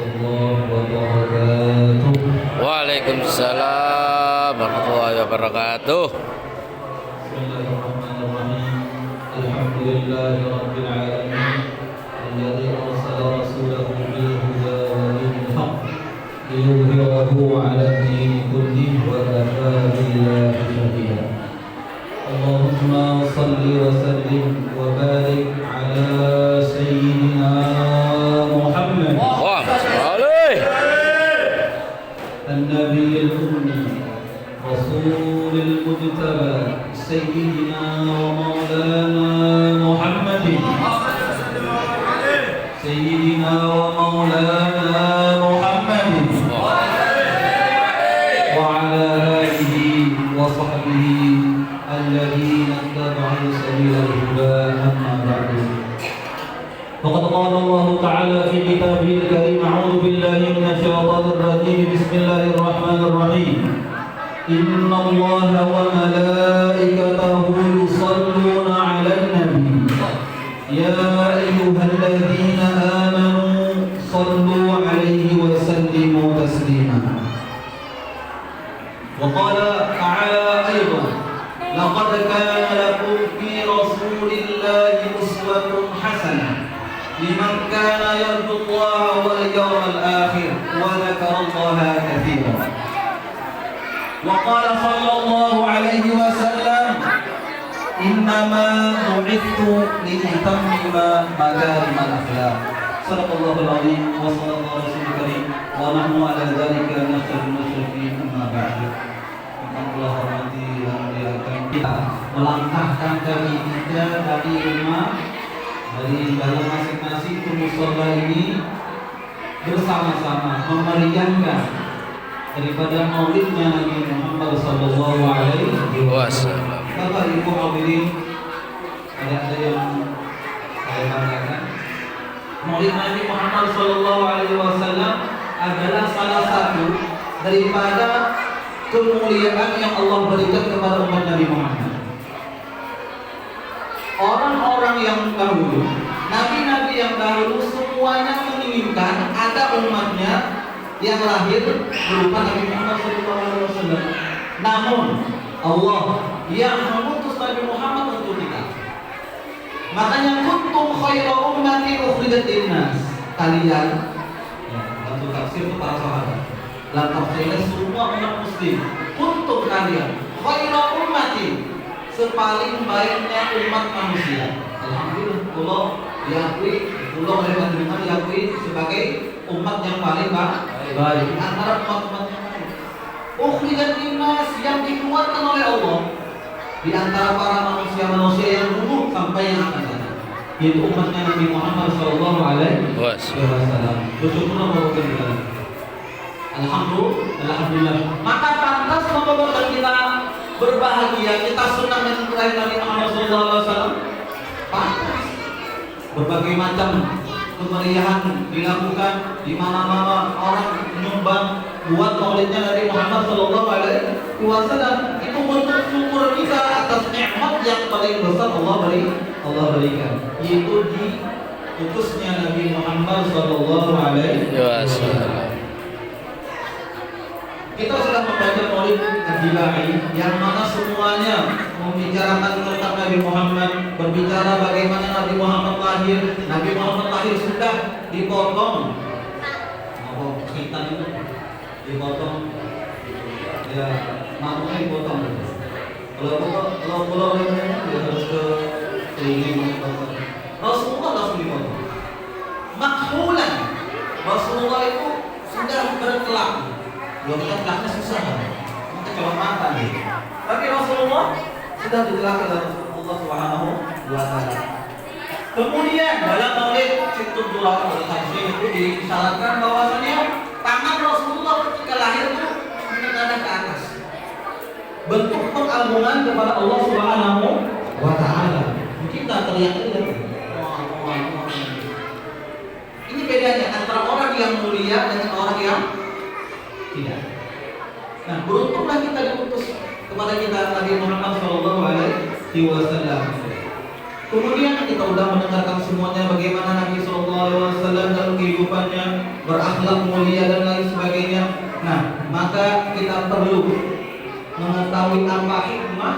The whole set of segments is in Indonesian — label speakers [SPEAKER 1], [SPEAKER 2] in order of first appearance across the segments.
[SPEAKER 1] warahmatullahi wabarakatuh.
[SPEAKER 2] Waalaikumsalam warahmatullahi wabarakatuh.
[SPEAKER 1] Bismillahirrahmanirrahim. Alhamdulillahi rabbil alamin. Alladzi arsala rasulahu bil huda wa dinil haqq liyudhhirahu 'ala ad-dini kullihi wa kafaa billahi shahida. Allahumma shalli wa sallim wa barik 'ala sayyidina Muhammad النبي الأمي رسول المجتبى سيدنا ومولانا محمد سيدنا ومولانا محمد وعلى آله وصحبه الذين اتبعوا سبيل الهدى أما بعد فقد قال الله تعالى في كتابه الكريم أعوذ بالله من الشيطان الرجيم بسم الله الرحمن الرحيم إن الله وملائكته يصلون على النبي يا أيها الذين آمنوا صلوا عليه وسلموا تسليما وقال تعالى أيضا لقد كان لكم في رسول الله أسوة حسنة لمن كان يرجو الله واليوم الآخر وذكر الله كثيرا وقال صلى الله عليه وسلم إنما بعثت لأتمم مكارم الأخلاق صدق الله العظيم وصلى الله على رسول الكريم ونحن على ذلك نشهد المشركين أما بعد Allah hormati dan muliakan kita melangkahkan kaki kita dari rumah dari dalam masing-masing musola ini bersama-sama memeriahkan daripada maulidnya Nabi Muhammad sallallahu alaihi wasallam. Bapak Ibu hadirin, ada yang saya banggakan. Maulid Nabi Muhammad sallallahu alaihi wasallam adalah salah satu daripada kemuliaan yang Allah berikan kepada umat Nabi Muhammad. Orang-orang yang dahulu, nabi-nabi yang dahulu semuanya menginginkan ada umatnya yang lahir berupa Nabi Muhammad SAW. Namun Allah yang mengutus Nabi Muhammad untuk kita. Makanya kuntum khairu ummati ukhrijat linnas. Kalian, untuk tafsir itu para sahabat. Dan tafsirnya semua umat muslim. Untuk kalian khairu ummati, sepaling baiknya umat manusia. Alhamdulillah Allah diakui, Allah menerima diakui sebagai umat yang paling baik antara umat-umat yang lain. Ukhrijat linnas, yang dikeluarkan oleh Allah di antara para manusia-manusia yang dulu sampai yang akan datang, yaitu umatnya Nabi Muhammad sallallahu alaihi wasallam. Bersyukurlah kepada kita. Alhamdulillah. Maka pantas membawa kita berbahagia, kita senang dengan kelahiran Nabi Muhammad SAW. Pantas. Berbagai macam kemeriahan dilakukan di mana-mana, orang menyumbang buat maulidnya Nabi Muhammad SAW. Itu bentuk syukur kita atas nikmat yang paling besar Allah berikan, yaitu diutusnya Nabi Muhammad SAW. Kita sudah membaca maulid Nabi yang mana semuanya membicarakan tentang Nabi Muhammad, berbicara bagaimana Nabi Muhammad lahir. Nabi Muhammad lahir sudah dipotong. Kita itu dipotong, ya makanya dipotong. Kalau pulau lainnya harus ke ini dipotong. Rasulullah langsung dipotong. Makhulan, Rasulullah itu sudah berkelak. Belum kelaknya susah kan? Kita cuma mata nih. Tapi Rasulullah sudah dijelaskan oleh Allah Subhanahu wa taala. Kemudian dalam maulid Sittun Durah al-Hadis itu disyaratkan bahwasanya tangan Rasulullah ketika lahir itu menengadah ke atas. Bentuk pengagungan kepada Allah Subhanahu wa taala. Kita teriak-teriak. Ini bedanya antara orang yang mulia dengan orang yang tidak. Nah, beruntunglah kita diutus kepada kita Nabi Muhammad sallallahu alaihi wasallam. Kemudian kita sudah mendengarkan semuanya bagaimana Nabi SAW dalam kehidupannya berakhlak mulia dan lain sebagainya. Nah, maka kita perlu mengetahui apa hikmah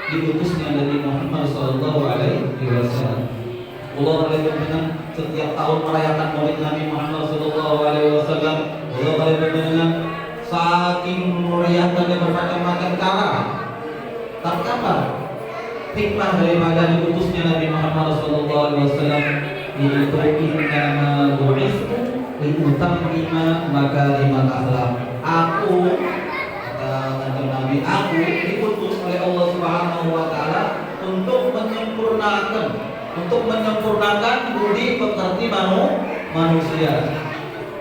[SPEAKER 1] diutusnya Nabi Muhammad SAW. Allah dengan setiap tahun merayakan Maulid Nabi Muhammad SAW. Allah dengan saking meriahkannya bermacam-macam cara. Tapi apa hikmah daripada diutusnya Nabi Muhammad SAW? Yaitu innama bu'itsu liutammima makarimal akhlaq. Aku, kata Nabi, aku diutus oleh Allah Subhanahu wa taala untuk menyempurnakan budi pekerti manusia.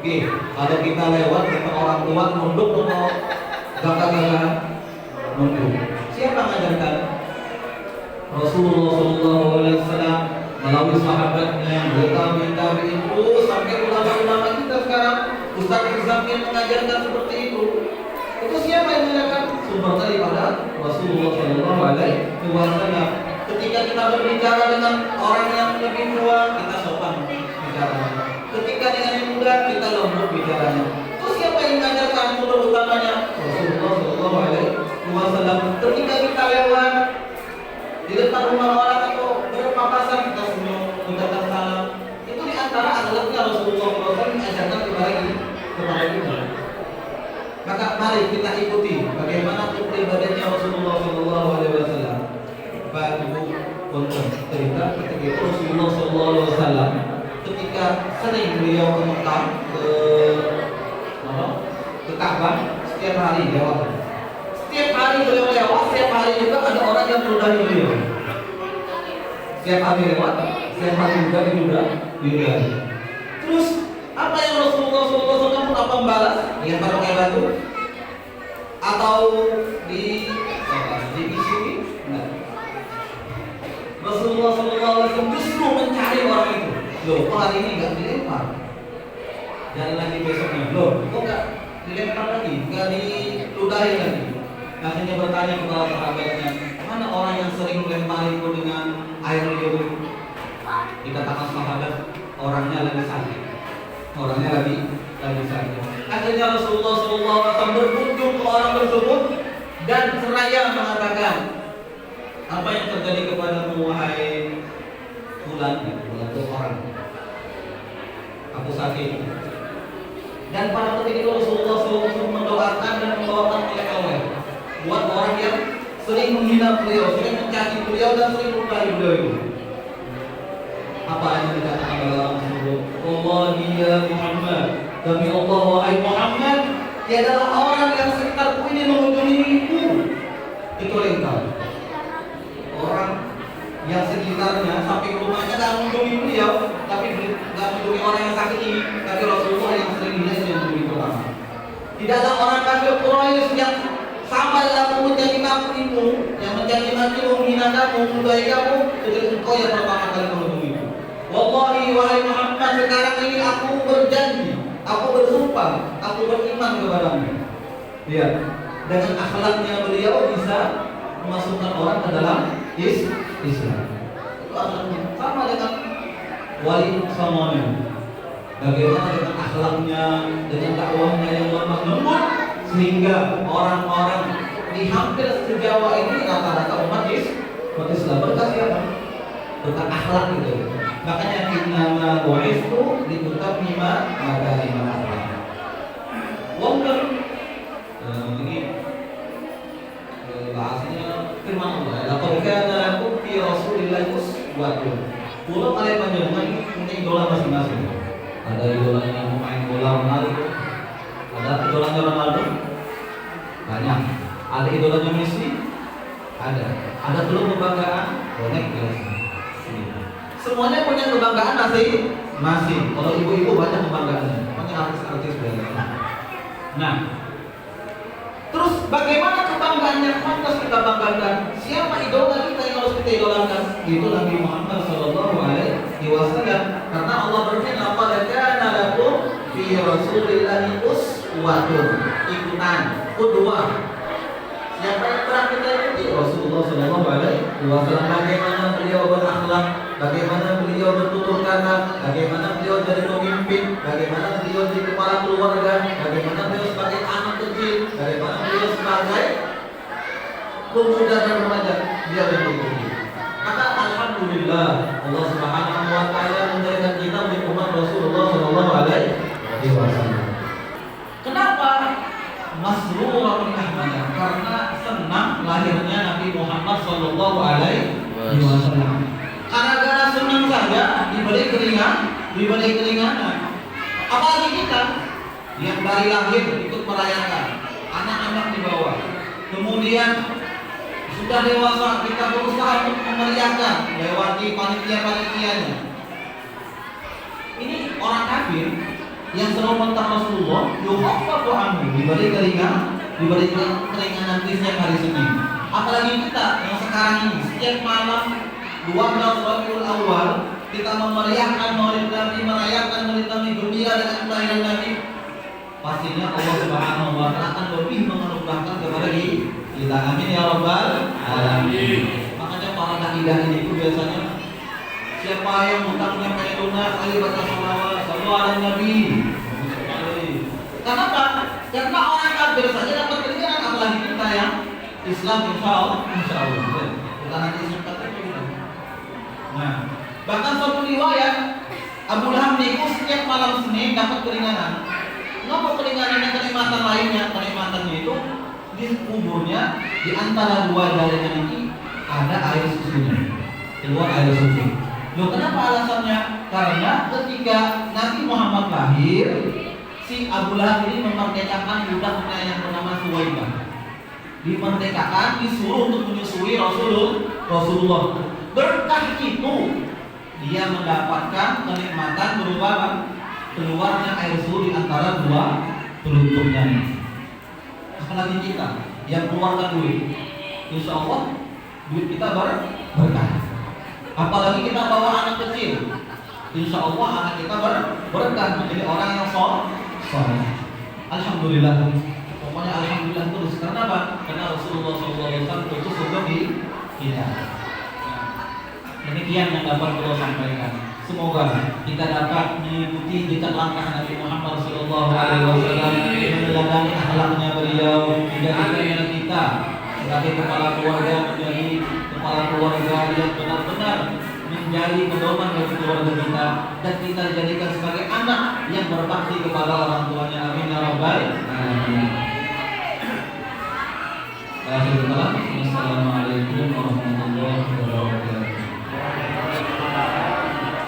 [SPEAKER 1] Oke, kalau kita lewat ke orang tua nunduk atau gagah-gagahan nunduk. Siapa mengajarkan? Rasulullah SAW melalui sahabatnya, tabi'in terus sampai ulama-ulama kita sekarang, ustaz-ustaz yang mengajarkan seperti itu. Itu siapa yang mengajarkan? Sumber daripada Rasulullah SAW. Ketika kita berbicara dengan orang yang lebih tua, kita sopan bicaranya. Ketika dengan yang muda, kita lembut bicaranya. Terus siapa yang mengajarkan sumber utamanya? Rasulullah SAW. Ketika kita lewat di depan rumah orang atau berpapasan, kita senyum, mengucapkan salam. Itu di antara akhlaknya Rasulullah SAW mengajarkan kepada kita. Maka mari kita ikuti bagaimana kepribadiannya Rasulullah SAW. Pak Ibu konten cerita ketika itu Rasulullah SAW ketika sering beliau ke Mekah ke Ka'bah, setiap hari lewat. Setiap hari beliau lewat, setiap hari juga ada orang yang meludahi beliau. Setiap hari lewat, setiap hari juga diludahi. Terus apa yang Rasulullah SAW apa membalas? Dengan pakai batu atau di sini? Rasulullah SAW justru mencari orang itu. Loh, kok hari ini nggak dilempar? Dan lagi besoknya, loh, kok nggak dilempar lagi? Nggak diludahi lagi? Akhirnya bertanya kepada sahabatnya, mana orang yang sering melempariku dengan air liur? Dikatakan sahabat, orangnya lagi sakit. Akhirnya Rasulullah SAW berkunjung ke orang tersebut dan seraya mengatakan, apa yang terjadi kepadamu wahai Fulan itu orang? Aku sakit. Dan pada ketika itu Rasulullah SAW mendoakan dan membawakan oleh-oleh buat orang yang sering menghina beliau, sering mencaci beliau dan sering melukai beliau itu. Apa yang dikatakan oleh orang tersebut? Allah ya Muhammad, demi Allah wahai Muhammad, dia adalah orang yang sekitarku ini mengunjungiku. Itu engkau. Orang yang sekitarnya sampai ke rumahnya nggak mengunjungi beliau, tapi nggak mengunjungi orang yang sakit ini. Tapi Rasulullah yang sering dilihat yang mengunjungi pertama. Tidaklah orang kafir Quraisy yang sama dalam menjadi kamu, yang menjadi makimu, menghina kamu, meludahi kamu, kecuali engkau yang pertama kali mengunjungiku. Wallahi wahai Muhammad, sekarang ini aku berjanji, aku bersumpah, aku beriman kepadamu. Lihat, dengan akhlaknya beliau bisa memasukkan orang ke dalam Islam. Itu akhlaknya sama dengan Walid Samonya. Bagaimana dengan akhlaknya, dengan dakwahnya yang lemah lembut, sehingga orang-orang di hampir sejawa ini rata-rata umat Islam. Berkat siapa? Berkat akhlak itu. Makanya innama bu'itsu liutammima makarimal akhlaq. Wongker ini bahasanya firman Allah. Laqad kana lakum fi Rasulillahi uswatun. Pulau kalian panjenengan punya idola masing-masing. Ada idolanya pemain bola Ronaldo, ada idolanya Ronaldo, banyak. Ada idolanya Messi, ada belum kebanggaan bonek biasa. Semuanya punya kebanggaan masing-masing. Kalau ibu-ibu banyak kebanggaannya, banyak artis-artis biasa. Nah, terus bagaimana kebanggaan yang pantas kita banggakan? Siapa idola kita yang harus kita idolakan? Itu Nabi Muhammad SAW. Karena Allah berfirman, "Laqad kana lakum fi Rasulillahi uswatun." Ikutan, qudwah. Siapa yang berhak kita ikuti? Rasulullah Shallallahu Alaihi Wasallam. Bagaimana beliau berakhlak, bagaimana beliau bertutur kata, bagaimana beliau jadi pemimpin, bagaimana beliau jadi kepala keluarga, bagaimana beliau sebagai anak kecil, bagaimana beliau sebagai pemuda dan remaja, dia bertutur. Maka alhamdulillah Allah Subhanahu Wa Taala menjadikan kita menjadi umat Rasulullah Shallallahu Alaihi Wasallam. Kenapa? Masrurun ahmadah, karena senang lahirnya Nabi Muhammad Sallallahu Alaihi Wasallam. Karena senang saja diberi keringanan. Apalagi kita yang dari lahir ikut merayakan, anak-anak di bawah, kemudian sudah dewasa kita berusaha untuk memeriahkan lewati panitia-panitianya. Ini orang kafir yang selalu mentang Rasulullah, yukhaffafu anhu, diberi keringanan di setiap hari Senin. Apalagi kita yang sekarang ini setiap malam 12 Rabiul Awal kita memeriahkan Maulid Nabi, merayakan Maulid Nabi, gembira dengan kelahiran Nabi. Pastinya Allah Subhanahu Wa Taala akan lebih menganugerahkan kepada kita. Amin ya rabbal alamin. Makanya para da'idah ini itu biasanya siapa yang hutangnya pengen lunas, ayo baca sholawat, sallu ala Nabi. Kenapa? Karena orang kafir saja dapat keringanan, apalagi kita yang Islam, insya Allah. Kita nanti Islam kafir kita. Nah, bahkan suatu riwayat Abu Lahab itu setiap malam Senin dapat keringanan. Kenapa keringanannya? Kenikmatan lainnya, kenikmatannya itu di kuburnya di antara dua jarinya ini ada air susunya, keluar air susu. Loh, kenapa alasannya? Karena ketika Nabi Muhammad lahir, si Abu Lahab ini memerdekakan budaknya yang bernama Suwaibah. Dimerdekakan, disuruh untuk menyusui Rasulullah. Berkah itu dia mendapatkan kenikmatan berupa keluarnya air susu di antara dua telunjuknya. Apalagi kita yang keluarkan duit, insya Allah duit kita berkah. Apalagi kita bawa anak kecil, insya Allah anak kita berkah menjadi orang yang soleh. Alhamdulillah. Pokoknya alhamdulillah terus. Karena apa? Karena Rasulullah SAW itu sudah di kita. Demikian yang dapat beliau sampaikan. Semoga kita dapat mengikuti jejak langkah Nabi Muhammad SAW, meneladani akhlaknya beliau, menjadikan kita sebagai kepala keluarga menjadi kepala keluarga yang benar-benar menjadi pedoman bagi keluarga kita, dan kita dijadikan sebagai anak yang berbakti kepada orang tuanya. Amin ya rabbal alamin. Assalamualaikum warahmatullahi wabarakatuh.